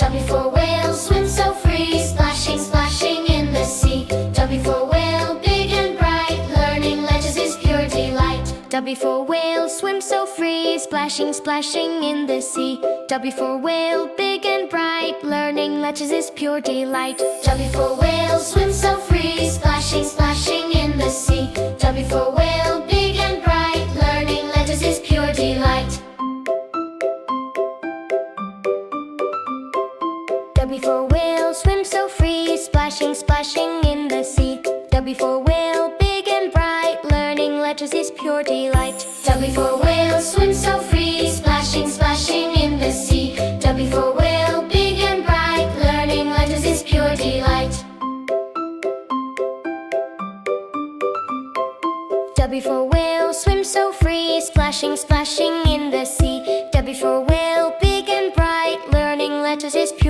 W for whale, swim so free, splashing, splashing in the sea. W for whale, big and bright, learning legends is pure delight. W for whale, swim so free, splashing, splashing in the sea. W for whale, big and bright, learning legends is pure delight. W for whale, swim so free, splashing, splashing in the sea. W for whale, big and bright, learning legends is pure delight. W for whale, swim so free, splashing, splashing in the sea. W for whale, big and bright, learning legends is pure delight. W for whale, swim so free, splashing, splashing in the sea. W for whale, big and bright, learning legends is pure delight. W for whale, swim so free, splashing, splashing in the sea. W for whale, big and bright, learning legends is pure